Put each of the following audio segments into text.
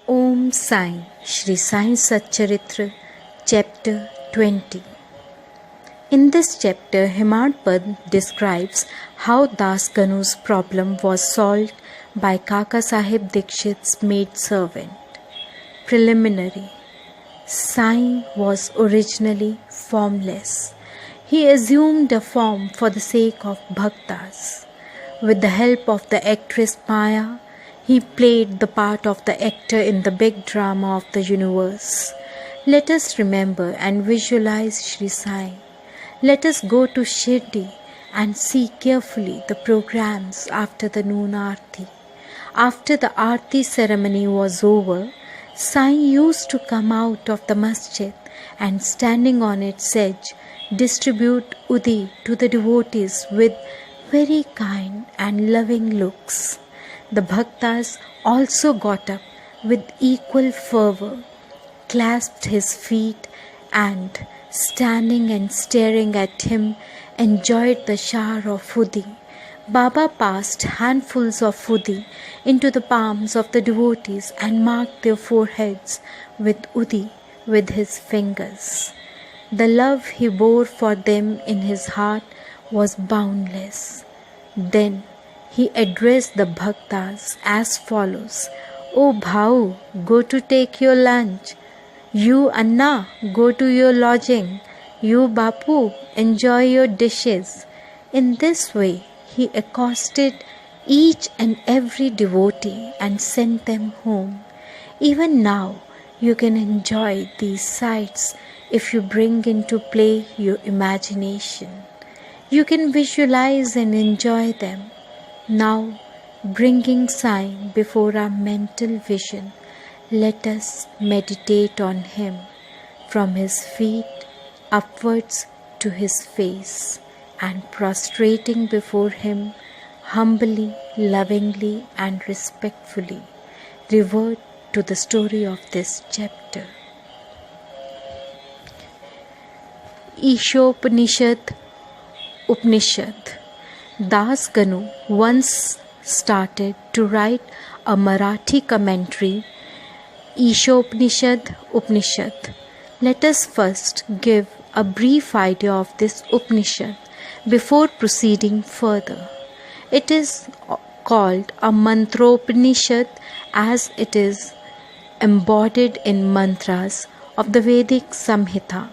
Om Sai, Shri Sai Satcharitra, Chapter 20. In this chapter, Himadpad describes how Das Ganu's problem was solved by Kaka Sahib Dikshit's maidservant. Preliminary. Sai was originally formless. He assumed a form for the sake of bhaktas. With the help of the actress Maya, he played the part of the actor in the big drama of the universe. Let us remember and visualize Shri Sai. Let us go to Shirdi and see carefully the programs after the noon Aarti. After the Aarti ceremony was over, Sai used to come out of the masjid and standing on its edge, distribute Udi to the devotees with very kind and loving looks. The bhaktas also got up with equal fervor, clasped his feet and, standing and staring at him, enjoyed the shower of Udi. Baba passed handfuls of Udi into the palms of the devotees and marked their foreheads with Udi with his fingers. The love he bore for them in his heart was boundless. Then he addressed the bhaktas as follows: "O Bhau, go to take your lunch. You Anna, go to your lodging. You Bapu, enjoy your dishes." In this way, he accosted each and every devotee and sent them home. Even now, you can enjoy these sights if you bring into play your imagination. You can visualize and enjoy them. Now, bringing Sai before our mental vision, let us meditate on him from his feet upwards to his face, and prostrating before him humbly, lovingly and respectfully, revert to the story of this chapter. Ishopanishad Upanishad. Das Ganu once started to write a Marathi commentary, Ishopanishad Upanishad. Let us first give a brief idea of this Upanishad before proceeding further. It is called a Mantropanishad as it is embodied in mantras of the Vedic Samhita.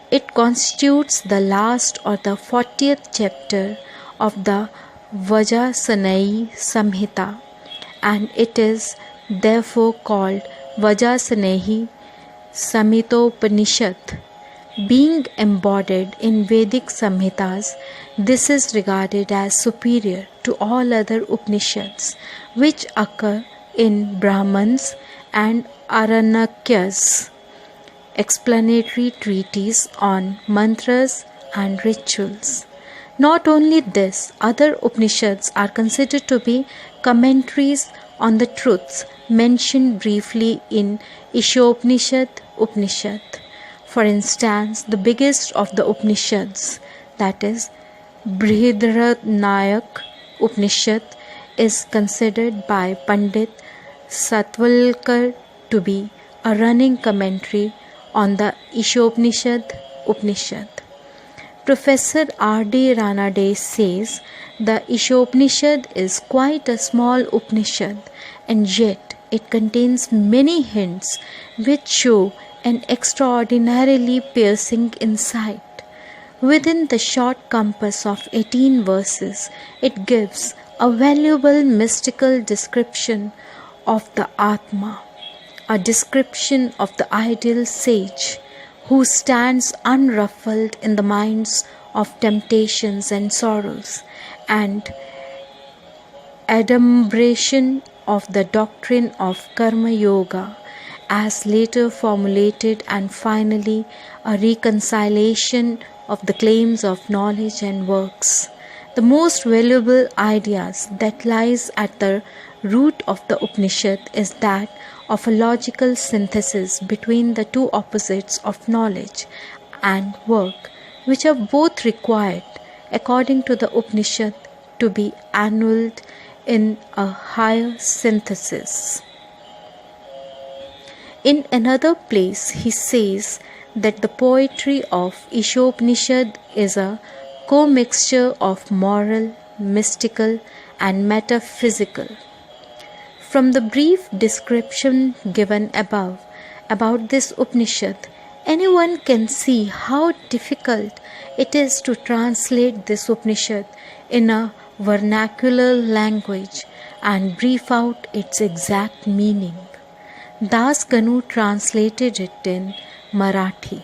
It constitutes the last or the 40th chapter of the Vajrasaneyi Samhita, and it is therefore called Vajrasaneyi Samhitopanishad. Being embodied in Vedic Samhitas, this is regarded as superior to all other Upanishads which occur in Brahmans and Aranyakas, explanatory treatises on mantras and rituals. Not only this, other Upanishads are considered to be commentaries on the truths mentioned briefly in Ishopanishad Upanishad. For instance, the biggest of the Upanishads, that is Brihadaranyaka Upanishad, is considered by Pandit Satwalkar to be a running commentary on the Ishopanishad Upanishad. Professor R.D. Ranade says the Ishopanishad is quite a small Upanishad, and yet it contains many hints which show an extraordinarily piercing insight. Within the short compass of 18 verses, it gives a valuable mystical description of the Atma, a description of the ideal sage who stands unruffled in the minds of temptations and sorrows, and adumbration of the doctrine of Karma Yoga as later formulated, and finally a reconciliation of the claims of knowledge and works. The most valuable ideas that lies at the root of the Upanishad is that of a logical synthesis between the two opposites of knowledge and work, which are both required, according to the Upanishad, to be annulled in a higher synthesis. In another place, he says that the poetry of Ishopanishad is a commixture of moral, mystical, and metaphysical. From the brief description given above about this Upanishad, anyone can see how difficult it is to translate this Upanishad in a vernacular language and brief out its exact meaning. Das Ganu translated it in Marathi,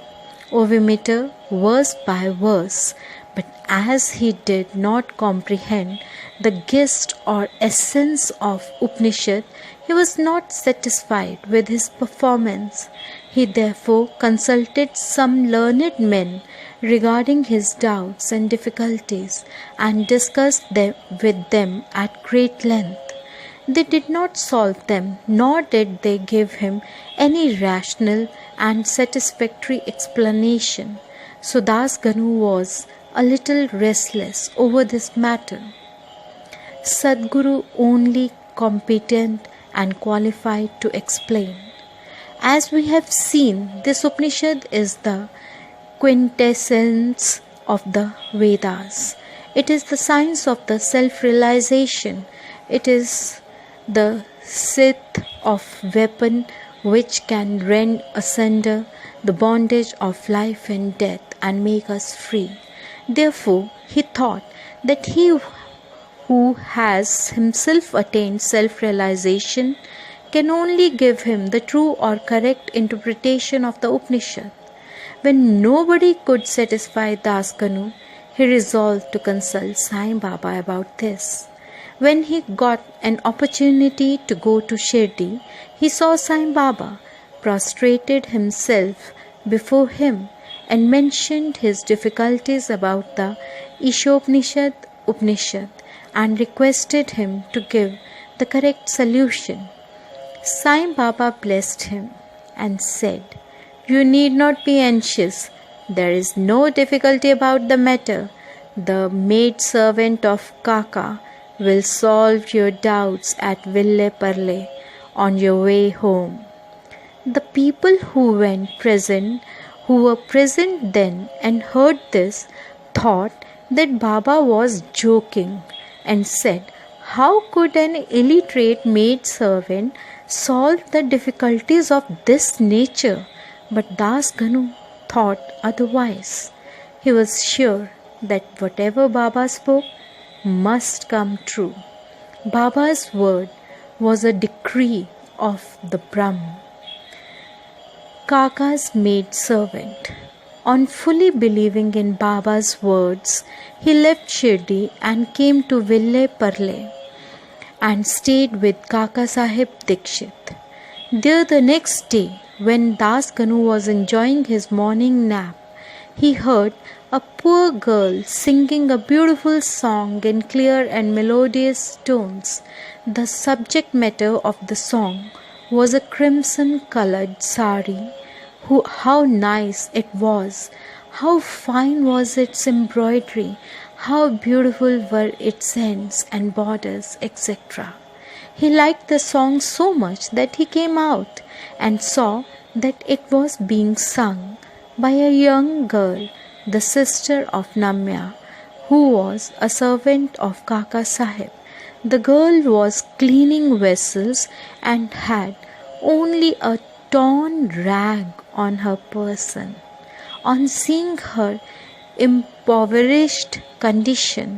ovimeter, verse by verse, but as he did not comprehend the gist or essence of Upanishad, he was not satisfied with his performance. He therefore consulted some learned men regarding his doubts and difficulties and discussed them with them at great length. They did not solve them, nor did they give him any rational and satisfactory explanation. So Das Ganu was a little restless over this matter. Sadguru only competent and qualified to explain. As we have seen, this Upanishad is the quintessence of the Vedas. It is the science of the self-realization. It is the scythe of weapon which can rend asunder the bondage of life and death and make us free. Therefore, he thought that he who has himself attained self-realization can only give him the true or correct interpretation of the Upanishad. When nobody could satisfy Das Ganu, he resolved to consult Sai Baba about this. When he got an opportunity to go to Shirdi, he saw Sai Baba, prostrated himself before him, and mentioned his difficulties about the Ishopanishad Upanishad and requested him to give the correct solution. Sai Baba blessed him and said, "You need not be anxious. There is no difficulty about the matter. The maid-servant of Kaka will solve your doubts at Ville Parle on your way home." The people who were present then and heard this, thought that Baba was joking and said, "How could an illiterate maid-servant solve the difficulties of this nature?" But Das Ganu thought otherwise. He was sure that whatever Baba spoke must come true. Baba's word was a decree of the Brahma. Kaka's maid servant. On fully believing in Baba's words, he left Shirdi and came to Ville Parle and stayed with Kaka Sahib Dikshit. There the next day, when Das Ganu was enjoying his morning nap, he heard a poor girl singing a beautiful song in clear and melodious tones. The subject matter of the song was a crimson-colored sari. How nice it was! How fine was its embroidery! How beautiful were its ends and borders, etc. He liked the song so much that he came out and saw that it was being sung by a young girl, the sister of Namya, who was a servant of Kaka Sahib. The girl was cleaning vessels and had only a torn rag on her person. On seeing her impoverished condition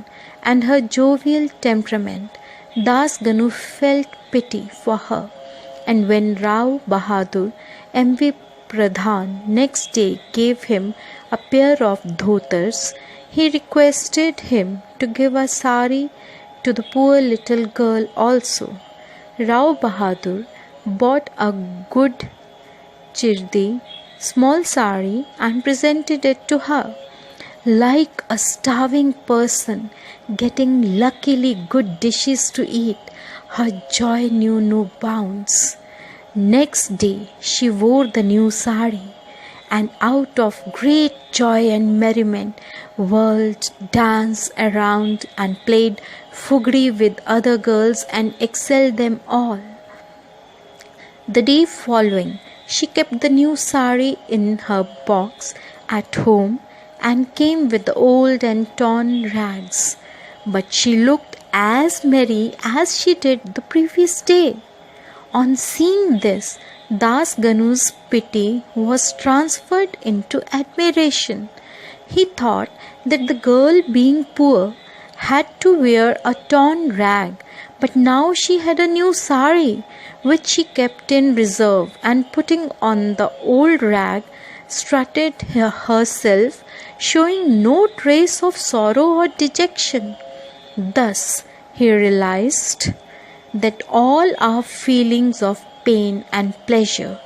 and her jovial temperament, Das Ganu felt pity for her, and when Rao Bahadur M.V. Pradhan next day gave him a pair of dhotars, he requested him to give a sari to the poor little girl also. Rao Bahadur bought a good chirdi, small sari, and presented it to her. Like a starving person getting luckily good dishes to eat, her joy knew no bounds. Next day she wore the new sari, and out of great joy and merriment whirled, danced around and played fugri with other girls and excelled them all. The day following, She kept the new sari in her box at home and came with the old and torn rags. But she looked as merry as she did the previous day. On seeing this, Das Ganu's pity was transferred into admiration. He thought that the girl, being poor, had to wear a torn rag, but now she had a new sari, which she kept in reserve, and putting on the old rag, strutted herself, showing no trace of sorrow or dejection. Thus, he realized that all our feelings of pain and pleasure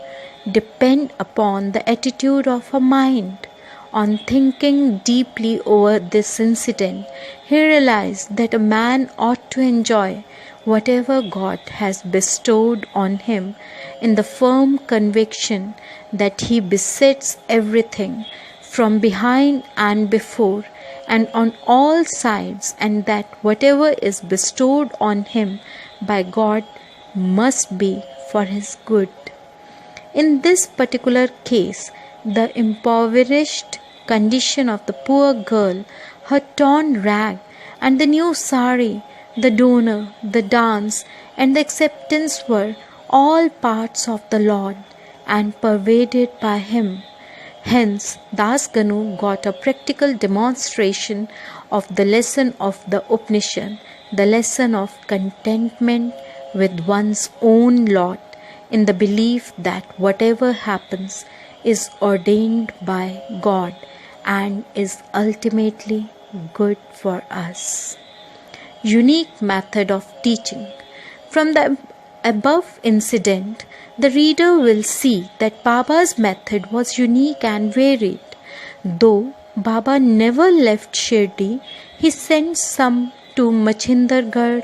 depend upon the attitude of our mind. On thinking deeply over this incident, he realized that a man ought to enjoy whatever God has bestowed on him in the firm conviction that he besits everything from behind and before and on all sides, and that whatever is bestowed on him by God must be for his good. In this particular case, the impoverished condition of the poor girl, her torn rag, and the new sari, the donor, the dance, and the acceptance were all parts of the Lord and pervaded by him. Hence, Das Ganu got a practical demonstration of the lesson of the Upanishad, the lesson of contentment with one's own lot, in the belief that whatever happens is ordained by God and is ultimately good for us. Unique method of teaching. From the above incident, the reader will see that Baba's method was unique and varied. Though Baba never left Shirdi, he sent some to Machindargarh,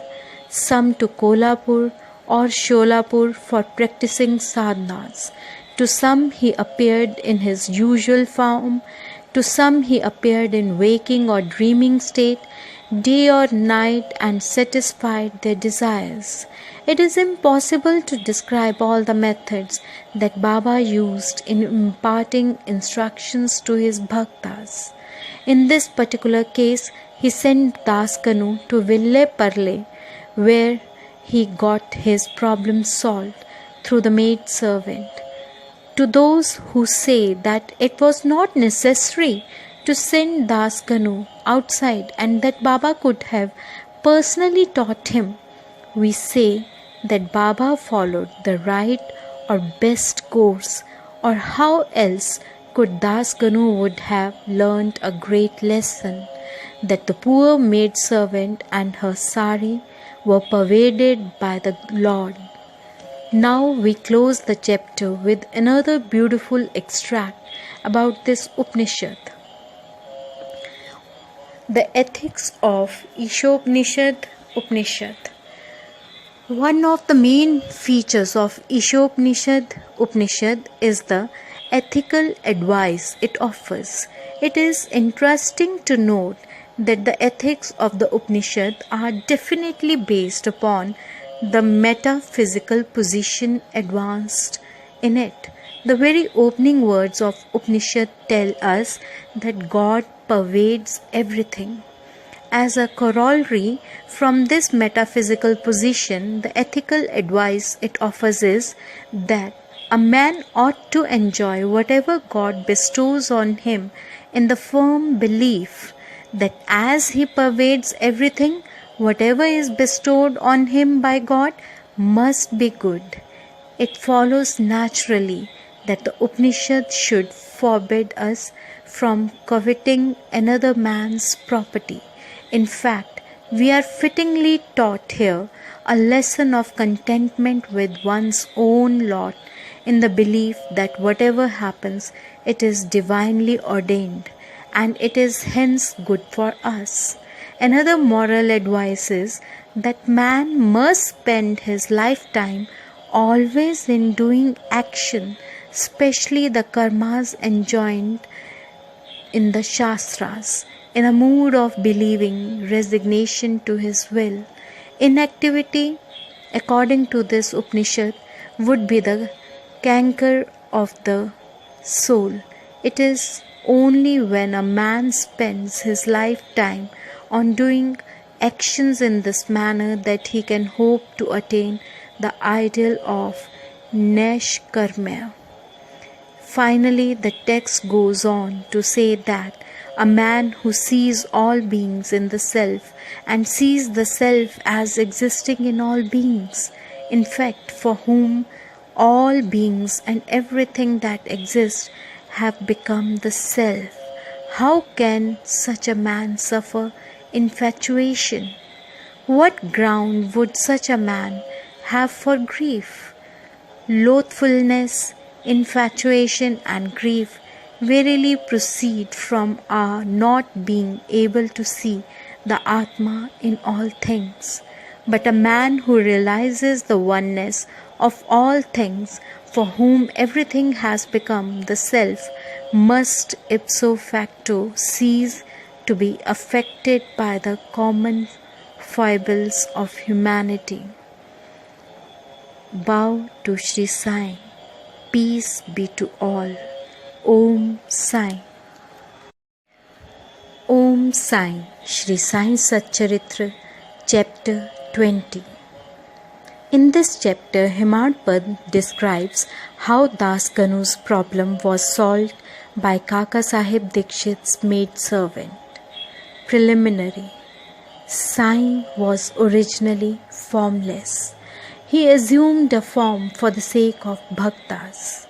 some to Kolhapur or Sholapur for practicing sadhanas. To some he appeared in his usual form, to some he appeared in waking or dreaming state, day or night, and satisfied their desires. It is impossible to describe all the methods that Baba used in imparting instructions to his bhaktas. In this particular case, he sent Das Ganu to Ville Parle, where he got his problem solved through the maid servant. To those who say that it was not necessary to send Das Ganu outside and that Baba could have personally taught him, we say that Baba followed the right or best course, or how else could Das Ganu would have learnt a great lesson, that the poor maid servant and her sari were pervaded by the Lord. Now we close the chapter with another beautiful extract about this Upanishad. The ethics of Ishopanishad Upanishad. One of the main features of Ishopanishad Upanishad is the ethical advice it offers. It is interesting to note that the ethics of the Upanishad are definitely based upon the metaphysical position advanced in it. The very opening words of Upanishad tell us that God pervades everything. As a corollary from this metaphysical position, the ethical advice it offers is that a man ought to enjoy whatever God bestows on him in the firm belief that as he pervades everything, whatever is bestowed on him by God must be good. It follows naturally that the Upanishad should forbid us from coveting another man's property. In fact, we are fittingly taught here a lesson of contentment with one's own lot in the belief that whatever happens, it is divinely ordained and it is hence good for us. Another moral advice is that man must spend his lifetime always in doing action, especially the karmas enjoined in the Shastras, in a mood of believing resignation to his will. Inactivity, according to this Upanishad, would be the canker of the soul. It is only when a man spends his lifetime on doing actions in this manner that he can hope to attain the ideal of Nishkarmya. Finally, the text goes on to say that a man who sees all beings in the self and sees the self as existing in all beings, in fact, for whom all beings and everything that exists have become the self, how can such a man suffer infatuation? What ground would such a man have for grief? Loathfulness, infatuation, and grief verily proceed from our not being able to see the Atma in all things. But a man who realizes the oneness of all things, for whom everything has become the self, must ipso facto cease to be affected by the common foibles of humanity. Bow to Sri Sai. Peace be to all. Om Sai. Om Sai. Sri Sai Satcharitra, Chapter 20. In this chapter, Himadpad describes how Das Ganu's problem was solved by Kaka Sahib Dikshit's maidservant. Preliminary. Sai was originally formless. He assumed a form for the sake of bhaktas.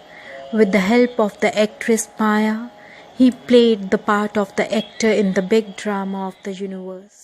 With the help of the actress Maya, he played the part of the actor in the big drama of the universe.